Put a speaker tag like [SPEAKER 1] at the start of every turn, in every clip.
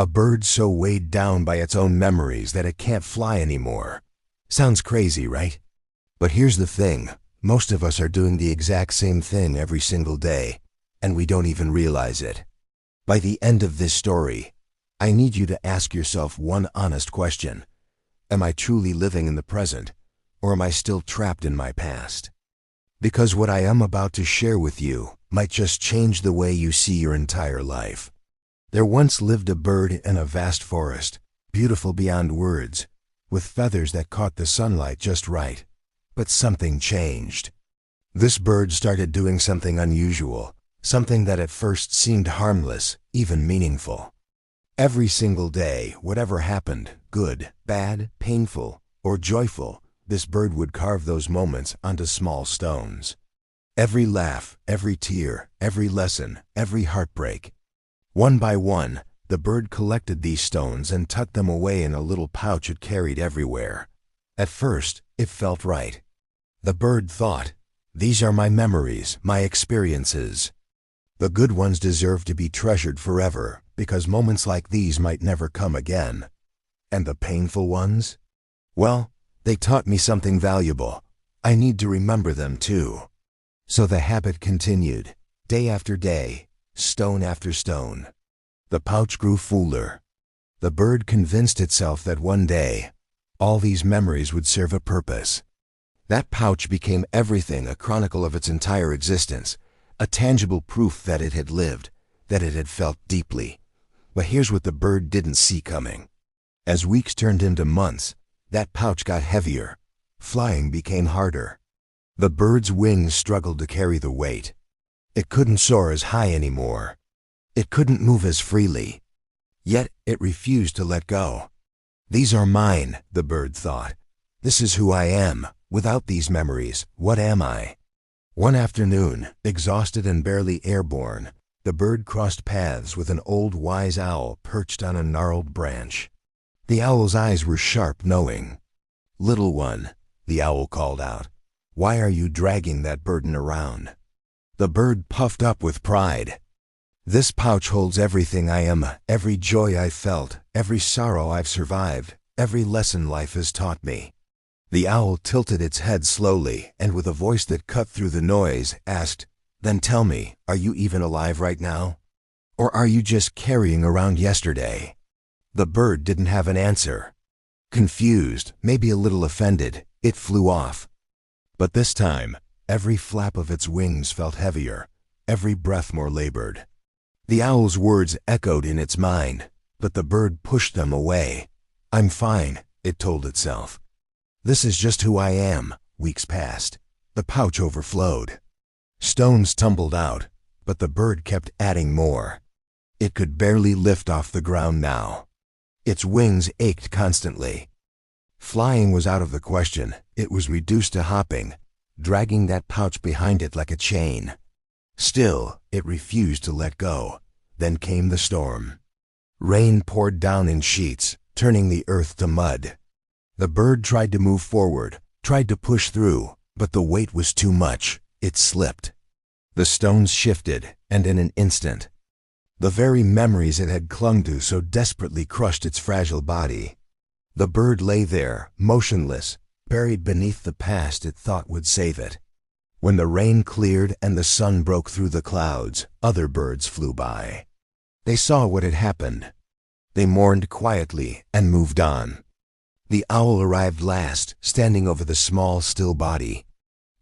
[SPEAKER 1] A bird so weighed down by its own memories that it can't fly anymore. Sounds crazy, right? But here's the thing. Most of us are doing the exact same thing every single day, and we don't even realize it. By the end of this story, I need you to ask yourself one honest question. Am I truly living in the present, or am I still trapped in my past? Because what I am about to share with you might just change the way you see your entire life. There once lived a bird in a vast forest, beautiful beyond words, with feathers that caught the sunlight just right. But something changed. This bird started doing something unusual, something that at first seemed harmless, even meaningful. Every single day, whatever happened, good, bad, painful, or joyful, this bird would carve those moments onto small stones. Every laugh, every tear, every lesson, every heartbreak. One by one, the bird collected these stones and tucked them away in a little pouch it carried everywhere. At first, it felt right. The bird thought, "These are my memories, my experiences. The good ones deserve to be treasured forever, because moments like these might never come again. And the painful ones? Well, they taught me something valuable. I need to remember them too." So the habit continued, day after day, stone after stone. The pouch grew fuller. The bird convinced itself that one day, all these memories would serve a purpose. That pouch became everything, a chronicle of its entire existence, a tangible proof that it had lived, that it had felt deeply. But here's what the bird didn't see coming. As weeks turned into months, that pouch got heavier. Flying became harder. The bird's wings struggled to carry the weight. It couldn't soar as high anymore. It couldn't move as freely. Yet it refused to let go. "These are mine," the bird thought. "This is who I am. Without these memories, what am I?" One afternoon, exhausted and barely airborne, the bird crossed paths with an old wise owl perched on a gnarled branch. The owl's eyes were sharp, knowing. "Little one," the owl called out, "why are you dragging that burden around?" The bird puffed up with pride. "This pouch holds everything I am, every joy I've felt, every sorrow I've survived, every lesson life has taught me." The owl tilted its head slowly, and with a voice that cut through the noise, asked, "Then tell me, are you even alive right now? Or are you just carrying around yesterday?" The bird didn't have an answer. Confused, maybe a little offended, it flew off. But this time, every flap of its wings felt heavier, every breath more labored. The owl's words echoed in its mind, but the bird pushed them away. "I'm fine," it told itself. "This is just who I am." Weeks passed. The pouch overflowed. Stones tumbled out, but the bird kept adding more. It could barely lift off the ground now. Its wings ached constantly. Flying was out of the question. It was reduced to hopping, dragging that pouch behind it like a chain. Still, it refused to let go. Then came the storm. Rain poured down in sheets, turning the earth to mud. The bird tried to move forward, tried to push through, but the weight was too much. It slipped. The stones shifted, and in an instant, the very memories it had clung to so desperately crushed its fragile body. The bird lay there, motionless, buried beneath the past it thought would save it. When the rain cleared and the sun broke through the clouds, other birds flew by. They saw what had happened. They mourned quietly and moved on. The owl arrived last, standing over the small, still body.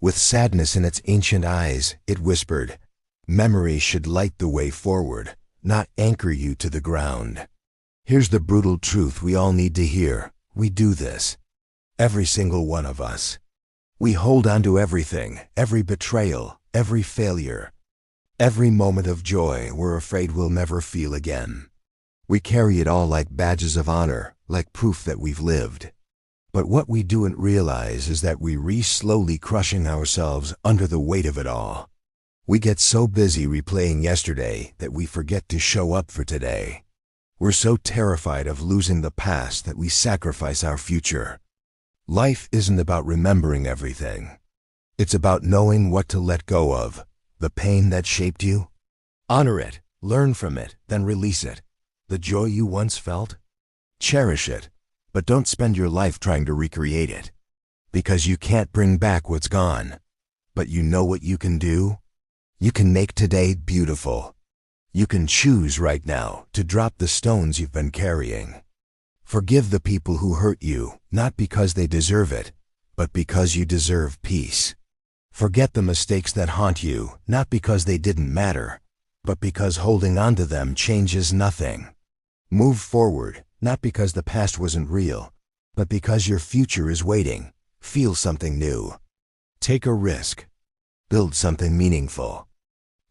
[SPEAKER 1] With sadness in its ancient eyes, it whispered, "Memory should light the way forward, not anchor you to the ground." Here's the brutal truth we all need to hear. We do this. Every single one of us. We hold on to everything, every betrayal, every failure, every moment of joy we're afraid we'll never feel again. We carry it all like badges of honor, like proof that we've lived. But what we don't realize is that we slowly crushing ourselves under the weight of it all. We get so busy replaying yesterday that we forget to show up for today. We're so terrified of losing the past that we sacrifice our future. Life isn't about remembering everything. It's about knowing what to let go of. The pain that shaped you? Honor it, learn from it, then release it. The joy you once felt? Cherish it, but don't spend your life trying to recreate it. Because you can't bring back what's gone. But you know what you can do? You can make today beautiful. You can choose right now to drop the stones you've been carrying. Forgive the people who hurt you, not because they deserve it, but because you deserve peace. Forget the mistakes that haunt you, not because they didn't matter, but because holding on to them changes nothing. Move forward, not because the past wasn't real, but because your future is waiting. Feel something new. Take a risk. Build something meaningful.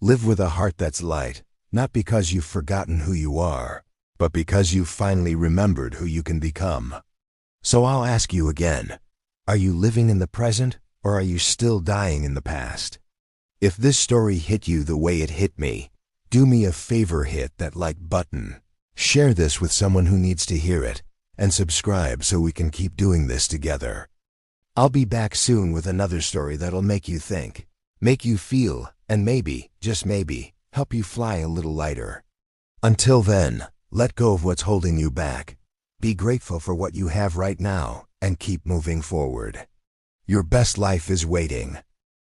[SPEAKER 1] Live with a heart that's light, not because you've forgotten who you are, but because you've finally remembered who you can become. So I'll ask you again, are you living in the present, or are you still dying in the past? If this story hit you the way it hit me, do me a favor, hit that like button. Share this with someone who needs to hear it, and subscribe so we can keep doing this together. I'll be back soon with another story that'll make you think, make you feel, and maybe, just maybe, help you fly a little lighter. Until then, let go of what's holding you back. Be grateful for what you have right now, and keep moving forward. Your best life is waiting.